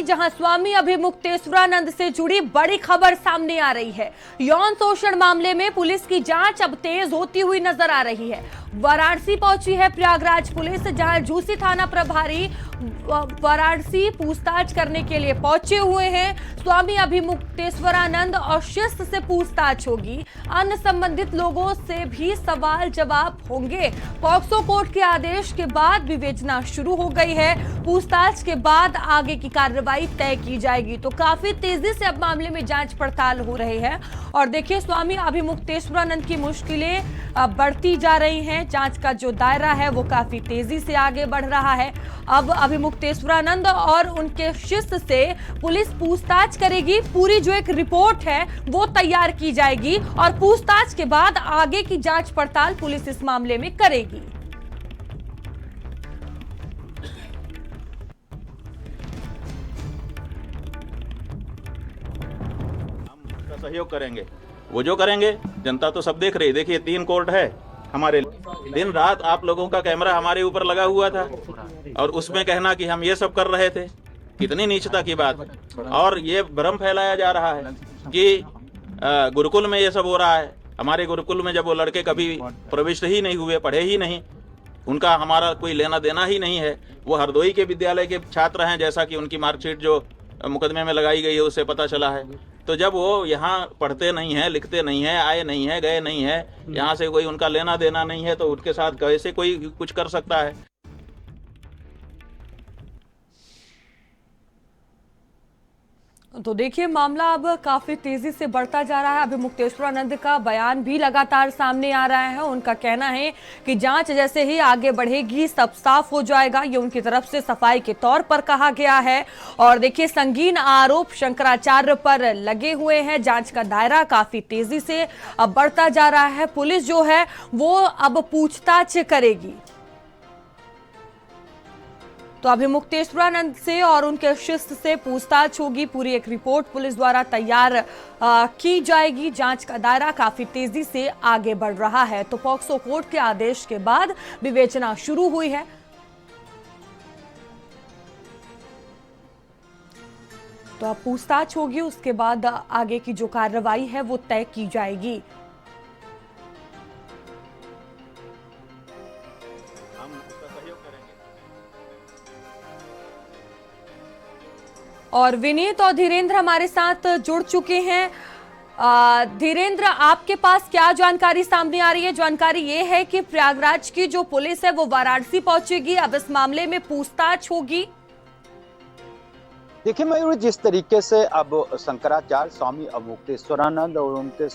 जहां स्वामी अभिमुक्तेश्वरानंद से जुड़ी बड़ी खबर सामने आ रही है। यौन शोषण मामले में पुलिस की जांच अब तेज होती हुई नजर आ रही है। वाराणसी पहुंची है प्रयागराज पुलिस, जहां झूसी थाना प्रभारी वाराणसी पूछताछ करने के लिए पहुंचे हुए हैं। स्वामी अभिमुक्तेश्वरानंद और शिष्य से पूछताछ होगी। अन्य संबंधित लोगों से भी सवाल जवाब होंगे। पॉक्सो कोर्ट के आदेश के बाद विवेचना शुरू हो गई है। पूछताछ के बाद आगे की कार्रवाई तय की जाएगी। तो काफी तेजी से अब मामले में जांच पड़ताल हो रही है। और देखिए, स्वामी अभिमुक्तेश्वरानंद की मुश्किलें बढ़ती जा रही हैं। जांच का जो दायरा है वो काफी तेजी से आगे बढ़ रहा है। अब अभिमुक्तेश्वरानंद और उनके शिष्य से पुलिस पूछताछ करेगी। पूरी जो एक रिपोर्ट है वो तैयार की जाएगी और पूछताछ के बाद आगे की जांच पड़ताल पुलिस इस मामले में करेगी। सहयोग करेंगे, वो जो करेंगे जनता तो सब देख रही। देखिए 3 कोर्ट है हमारे, दिन रात आप लोगों का कैमरा हमारे ऊपर लगा हुआ था और उसमें कहना कि हम ये सब कर रहे थे, कितनी नीचता की बात। और ये भ्रम फैलाया जा रहा है कि गुरुकुल में ये सब हो रहा है। हमारे गुरुकुल में जब वो लड़के कभी प्रविष्ट ही नहीं हुए, पढ़े ही नहीं, उनका हमारा कोई लेना देना ही नहीं है। वो हरदोई के विद्यालय के छात्र हैं, जैसा कि उनकी मार्कशीट जो मुकदमे में लगाई गई है उससे पता चला है। तो जब वो यहाँ पढ़ते नहीं हैं, लिखते नहीं हैं, आए नहीं हैं, गए नहीं हैं, यहाँ से कोई उनका लेना देना नहीं है, तो उनके साथ कैसे कोई कुछ कर सकता है। तो देखिए, मामला अब काफी तेजी से बढ़ता जा रहा है। अभिमुक्तेश्वरानंद का बयान भी लगातार सामने आ रहा है। उनका कहना है कि जांच जैसे ही आगे बढ़ेगी सब साफ हो जाएगा। ये उनकी तरफ से सफाई के तौर पर कहा गया है। और देखिए, संगीन आरोप शंकराचार्य पर लगे हुए हैं। जांच का दायरा काफी तेजी से अब बढ़ता जा रहा है। पुलिस जो है वो अब पूछताछ करेगी। तो अभिमुक्तेश्वरानंद से और उनके शिष्य से पूछताछ होगी। पूरी एक रिपोर्ट पुलिस द्वारा तैयार की जाएगी। जांच का दायरा काफी तेजी से आगे बढ़ रहा है। तो पॉक्सो कोर्ट के आदेश के बाद विवेचना शुरू हुई है। तो अब पूछताछ होगी, उसके बाद आगे की जो कार्रवाई है वो तय की जाएगी। और विनीत और धीरेन्द्र हमारे साथ जुड़ चुके हैं। धीरेन्द्र, आपके पास क्या जानकारी सामने आ रही है? जानकारी ये है कि प्रयागराज की जो पुलिस है वो वाराणसी पहुंचेगी। अब इस मामले में पूछताछ होगी। देखिए मयूर, जिस तरीके से अब शंकराचार्य स्वामी अभिमुक्तेश्वरानंद और उनके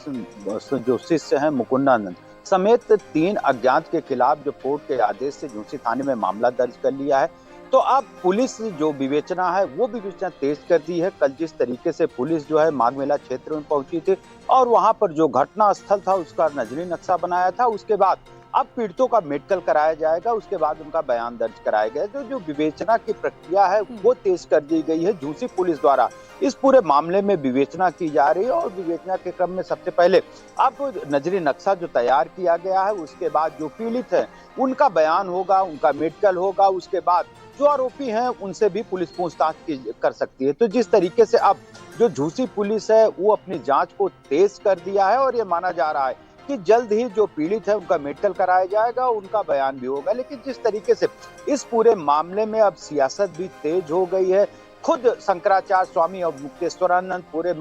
जो शिष्य हैं मुकुंदानंद समेत 3 अज्ञात के खिलाफ जो कोर्ट के आदेश से झूसी थाने में मामला दर्ज कर लिया है, तो अब पुलिस जो विवेचना है वो विवेचना तेज कर दी है। कल जिस तरीके से पुलिस जो है माघ मेला क्षेत्र में पहुंची थी और वहां पर जो घटना स्थल था उसका नजरी नक्शा बनाया था, उसके बाद अब पीड़ितों का मेडिकल कराया जाएगा, उसके बाद उनका बयान दर्ज कराया गया। तो जो विवेचना की प्रक्रिया है वो तेज कर दी गई है। झूसी पुलिस द्वारा इस पूरे मामले में विवेचना की जा रही है और विवेचना के क्रम में सबसे पहले अब नजरी नक्शा जो तैयार किया गया है, उसके बाद जो पीड़ित है उनका बयान होगा, उनका मेडिकल होगा, उसके बाद जो आरोपी हैं उनसे भी पुलिस पूछताछ कर सकती है। तो जिस तरीके से अब जो झूसी पुलिस है वो अपनी जांच को तेज कर दिया है और ये माना जा रहा है कि जल्द ही जो पीड़ित है उनका मेडिकल कराया जाएगा, उनका बयान भी होगा। लेकिन जिस तरीके से इस पूरे मामले में अब सियासत भी तेज हो गई है, खुद शंकराचार्य स्वामी अभिमुक्तेश्वरानंद पूरे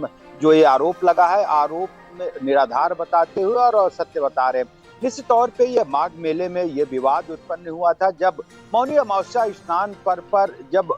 जो ये आरोप लगा है, आरोप में निराधार बताते हुए और सत्य बता रहे हैं। निश्चित तौर पे ये माघ मेले में ये विवाद उत्पन्न हुआ था जब मौनी अमावस्या स्नान पर जब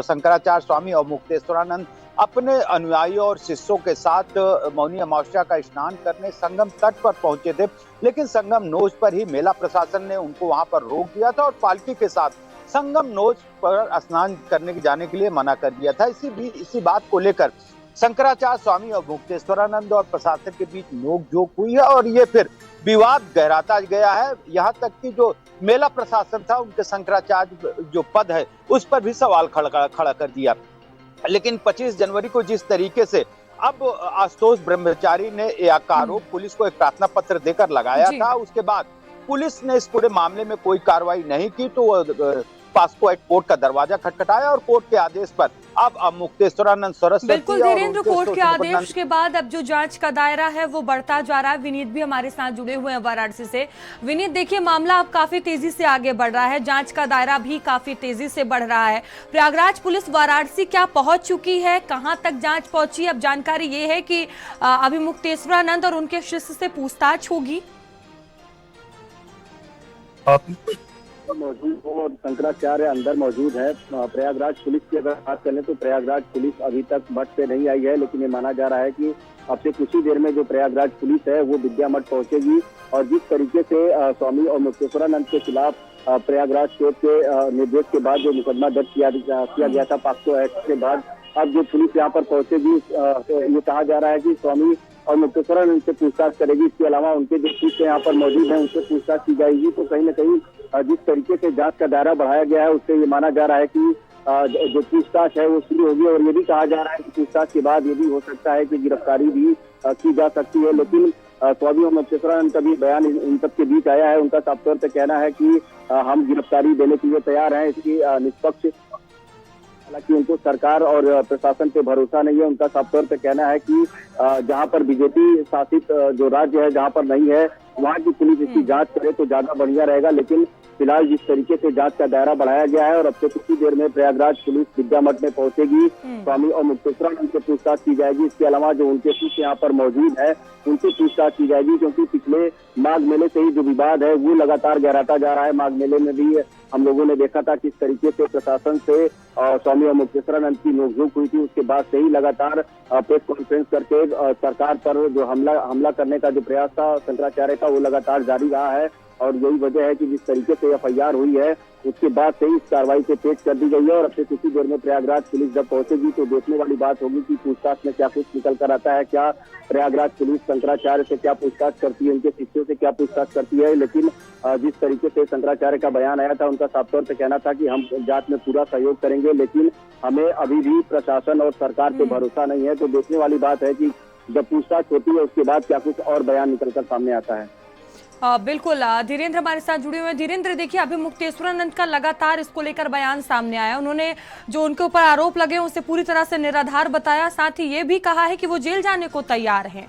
शंकराचार्य स्वामी अभिमुक्तेश्वरानंद अपने अनुयायियों और शिष्यों के साथ मौनी अमावस्या का स्नान करने संगम तट पर पहुंचे थे। लेकिन संगम नोज पर ही मेला प्रशासन ने उनको वहां पर रोक दिया था और पालकी के साथ संगम नोज पर स्नान करने जाने के लिए मना कर दिया था। इसी बात को लेकर शंकराचार्य स्वामी अभिमुक्तेश्वरानंद और प्रशासन के बीच नोकझोंक हुई है और ये फिर विवाद गहराता गया है। यहाँ तक कि जो मेला प्रशासन था उनके शंकराचार्य जो पद है उस पर भी सवाल खड़ा कर दिया। लेकिन 25 जनवरी को जिस तरीके से अब आशुतोष ब्रह्मचारी ने एक आरोप पुलिस को एक प्रार्थना पत्र देकर लगाया था, उसके बाद पुलिस ने इस पूरे मामले में कोई कार्रवाई नहीं की, तो पास्को एक्ट कोर्ट का दरवाजा खटखटाया और कोर्ट के आदेश पर अब मुक्तेश्वरानंद सरस्वती बिल्कुल धीरेन्द्र, कोर्ट के आदेश के बाद अब जो जांच का दायरा है वो बढ़ता जा रहा है। विनीत भी हमारे साथ जुड़े हुए हैं वाराणसी से। विनीत, देखिए मामला अब काफी तेजी से आगे बढ़ रहा है, जांच का दायरा भी काफी तेजी से बढ़ रहा है। प्रयागराज पुलिस वाराणसी क्या पहुंच चुकी है, कहां तक जांच पहुंची? अब जानकारी ये है कि अभी मुक्तेश्वरानंद और उनके शिष्य से पूछताछ होगी। मौजूद हो और शंकराचार्य अंदर मौजूद है। प्रयागराज पुलिस की अगर बात करें तो प्रयागराज पुलिस अभी तक मठ पे नहीं आई है, लेकिन ये माना जा रहा है कि अब से कुछ ही देर में जो प्रयागराज पुलिस है वो विद्या मठ पहुंचेगी। और जिस तरीके से स्वामी और मुक्तेश्वरानंद के खिलाफ प्रयागराज कोर्ट के निर्देश के बाद जो मुकदमा दर्ज किया गया था पास्को एक्ट के बाद, अब जो पुलिस यहाँ पर पहुंचेगी तो ये कहा जा रहा है कि स्वामी और मुक्तेश्वरानंद से पूछताछ करेगी। इसके अलावा उनके जो शिष्य यहाँ पर मौजूद हैं उनसे पूछताछ की जाएगी। तो कहीं न कहीं जिस तरीके से जांच का दायरा बढ़ाया गया है उससे ये माना जा रहा है कि जो पूछताछ है वो शुरू होगी। और ये भी कहा जा रहा है कि पूछताछ के बाद ये भी हो सकता है कि गिरफ्तारी भी की जा सकती है। लेकिन स्वामी और मुक्तेश्वरानंद का भी बयान इन सब के बीच आया है। उनका साफ तौर पर कहना है कि हम गिरफ्तारी देने के लिए तैयार हैं, इसकी निष्पक्ष। हालांकि उनको सरकार और प्रशासन पे भरोसा नहीं है। उनका साफ तौर पे कहना है कि जहां पर बीजेपी शासित जो राज्य है, जहां पर नहीं है, वहां की पुलिस इसकी जांच करे तो ज्यादा बढ़िया रहेगा। लेकिन फिलहाल जिस तरीके से जांच का दायरा बढ़ाया गया है और अब से कुछ ही देर में प्रयागराज पुलिस विद्या मठ में पहुंचेगी, स्वामी और मुक्तेश्वरानंद से पूछताछ की जाएगी। इसके अलावा जो उनके शिष्य यहाँ पर मौजूद है उनसे पूछताछ की जाएगी, क्योंकि पिछले माघ मेले से ही जो विवाद है वो लगातार गहराता जा रहा है। माघ मेले में भी हम लोगों ने देखा था किस तरीके से प्रशासन से स्वामी और मुक्तेश्वरानंद की नोकझोंक हुई थी। उसके बाद से ही लगातार प्रेस कॉन्फ्रेंस करके सरकार पर जो हमला करने का जो प्रयास था शंकराचार्य का वो लगातार जारी रहा है। और यही वजह है कि जिस तरीके से एफआईआर हुई है उसके बाद से इस कार्रवाई को तेज कर दी गई है। और अब से कुछ ही देर में प्रयागराज पुलिस जब पहुंचेगी तो देखने वाली बात होगी कि पूछताछ में क्या कुछ निकल कर आता है। क्या प्रयागराज पुलिस शंकराचार्य से क्या पूछताछ करती है, उनके शिष्यों से क्या पूछताछ करती है। लेकिन जिस तरीके से शंकराचार्य का बयान आया था, उनका साफ तौर पर कहना था कि हम जांच में पूरा सहयोग करेंगे, लेकिन हमें अभी भी प्रशासन और सरकार पे भरोसा नहीं है। तो देखने वाली बात है कि जब पूछताछ होती है उसके बाद क्या कुछ और बयान निकलकर सामने आता है। बिल्कुल, धीरेन्द्र हमारे साथ जुड़े हुए हैं। धीरेन्द्र, देखिए अभी मुक्तेश्वरानंद का लगातार इसको लेकर बयान सामने आया। उन्होंने जो उनके ऊपर आरोप लगे उसे पूरी तरह से निराधार बताया, साथ ही ये भी कहा है कि वो जेल जाने को तैयार हैं।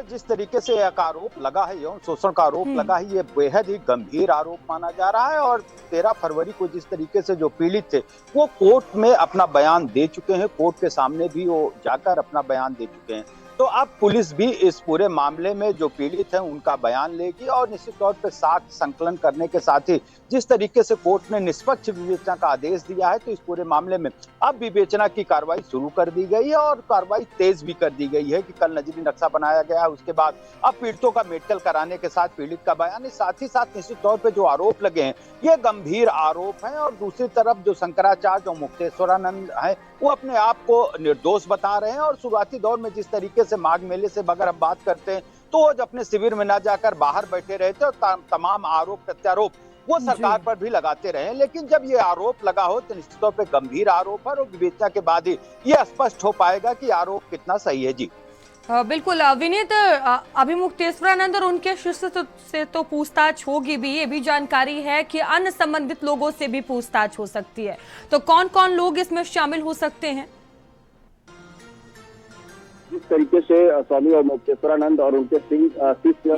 जिस तरीके से एक आरोप लगा है, यौन शोषण का आरोप लगा है, ये बेहद ही गंभीर आरोप माना जा रहा है। और 13 फरवरी को जिस तरीके से जो पीड़ित थे वो कोर्ट में अपना बयान दे चुके हैं, कोर्ट के सामने भी वो जाकर अपना बयान दे चुके हैं। तो अब पुलिस भी इस पूरे मामले में जो पीड़ित हैं उनका बयान लेगी और निश्चित तौर पर साक्ष्य संकलन करने के साथ ही जिस तरीके से कोर्ट ने निष्पक्ष विवेचना का आदेश दिया है, तो इस पूरे मामले में अब विवेचना की कार्रवाई शुरू कर दी गई है और कार्रवाई तेज भी कर दी गई है कि कल नजरी नक्शा बनाया गया है। उसके बाद अब पीड़ितों का मेडिकल कराने के साथ पीड़ित का बयान, साथ ही साथ निश्चित तौर पर जो आरोप लगे हैं ये गंभीर आरोप हैं। और दूसरी तरफ जो शंकराचार्य जो मुक्तेश्वरानंद है वो अपने आप को निर्दोष बता रहे हैं। और शुरुआती दौर में जिस तरीके से माघ मेले से अगर हम बात करते हैं तो वो अपने शिविर में न जाकर बाहर बैठे रहे थे और तमाम आरोप प्रत्यारोप वो सरकार पर भी लगाते रहे। लेकिन जब ये आरोप लगा हो तो निश्चित तौर पर गंभीर आरोप है और विवेचना के बाद ही ये स्पष्ट हो पाएगा कि आरोप कितना सही है। जी बिल्कुल विनीत, अभी मुक्तेश्वरानंद और उनके शिष्य से तो पूछताछ होगी भी, ये भी जानकारी है कि अन्य संबंधित लोगों से भी पूछताछ हो सकती है। तो कौन कौन लोग इसमें शामिल हो सकते हैं? जिस तरीके से स्वामी और मुक्तेश्वरानंद और उनके शिष्य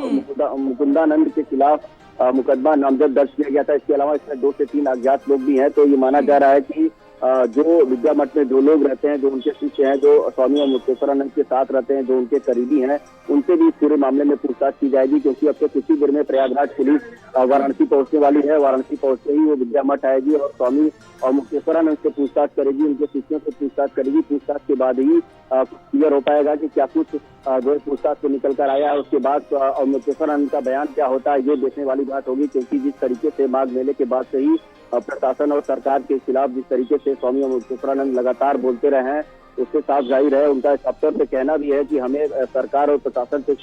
मुकुंदानंद के खिलाफ मुकदमा नामजद दर्ज किया गया था, इसके अलावा इसमें 2 से 3 अज्ञात लोग भी हैं। तो ये माना जा रहा है कि जो विद्या मठ में जो लोग रहते हैं, जो उनके शिष्य हैं, जो स्वामी और मुक्तेश्वरानंद के साथ रहते हैं, जो उनके करीबी हैं, उनसे भी इस पूरे मामले में पूछताछ की जाएगी। क्योंकि अब से कुछ ही देर में प्रयागराज पुलिस वाराणसी पहुंचने वाली है। वाराणसी पहुंचते ही वो विद्या मठ आएगी और स्वामी और मुक्तेश्वरानंद से पूछताछ करेगी, उनके शिष्यों से पूछताछ करेगी। पूछताछ के बाद ही क्लियर हो पाएगा कि क्या कुछ जो पूछताछ से निकल कर आया है। उसके बाद और मुक्तेश्वरानंद का बयान क्या होता है ये देखने वाली बात होगी। क्योंकि जिस तरीके से माघ मेले के बाद से ही प्रशासन और सरकार के खिलाफ जिस तरीके से स्वामी और मुक्तेश्वरानंद लगातार बोलते रहे हैं उससे साफ जाहिर है। उनका इस अवसर पे कहना भी है कि हमें सरकार और प्रशासन पे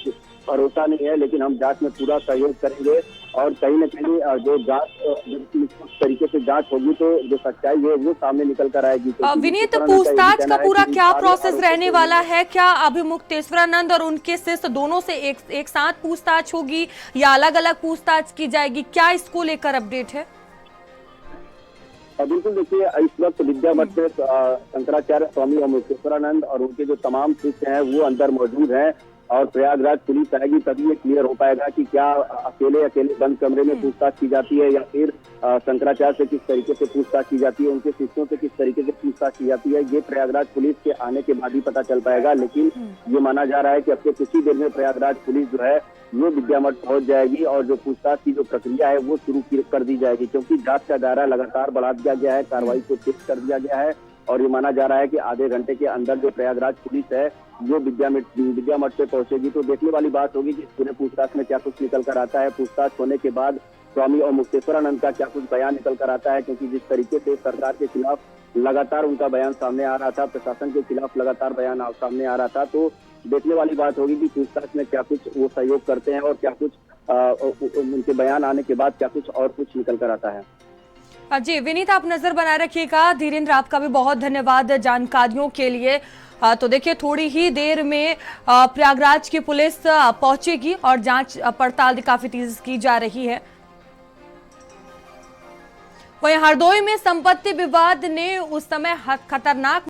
भरोसा नहीं है, लेकिन हम जांच में पूरा सहयोग करेंगे और कहीं न कहीं जो जांच इस तरीके से जांच होगी तो जो सच्चाई है वो सामने निकल कर आएगी। विनीत, पूछताछ का पूरा क्या प्रोसेस रहने वाला है? क्या अभी मुक्तेश्वरानंद और उनके शिष्य दोनों से एक साथ पूछताछ होगी या अलग अलग पूछताछ की जाएगी? क्या इसको लेकर अपडेट है? बिल्कुल, देखिए इस वक्त विद्या मठ से शंकराचार्य स्वामी मुक्तेश्वरानंद और उनके जो तमाम शिष्य हैं वो अंदर मौजूद हैं और प्रयागराज पुलिस आएगी तभी ये क्लियर हो पाएगा कि क्या अकेले बंद कमरे में पूछताछ की जाती है या फिर शंकराचार्य से किस तरीके से पूछताछ की जाती है, उनके शिष्यों से किस तरीके से पूछताछ की जाती है। ये प्रयागराज पुलिस के आने के बाद ही पता चल पाएगा, लेकिन ये माना जा रहा है कि अब से कुछ ही देर में प्रयागराज पुलिस जो है वो विद्या मठ पहुंच जाएगी और जो पूछताछ की जो प्रक्रिया है वो शुरू कर दी जाएगी, क्योंकि जांच का दायरा लगातार बढ़ा दिया गया है, कार्रवाई को तेज कर दिया गया है और ये माना जा रहा है कि आधे घंटे के अंदर जो प्रयागराज पुलिस है वो विद्या मठ पे पहुंचेगी। तो देखने वाली बात होगी कि पूरे पूछताछ में क्या कुछ निकल कर आता है। पूछताछ होने के बाद स्वामी और मुक्तेश्वरानंद का क्या कुछ बयान निकल कर आता है, क्योंकि जिस तरीके से सरकार के खिलाफ लगातार उनका बयान सामने आ रहा था, प्रशासन के खिलाफ लगातार बयान सामने आ रहा था, तो देखने वाली बात होगी कि पूछताछ में क्या कुछ वो सहयोग करते हैं और क्या कुछ उनके बयान आने के बाद क्या कुछ और कुछ निकल कर आता है। जी विनीत, आप नजर बनाए रखिएगा। धीरेन्द्र, आपका भी बहुत धन्यवाद जानकारियों के लिए। तो देखिए थोड़ी ही देर में प्रयागराज की पुलिस पहुंचेगी और जांच पड़ताल काफी तेज की जा रही है। वहीं हरदोई में संपत्ति विवाद ने उस समय खतरनाक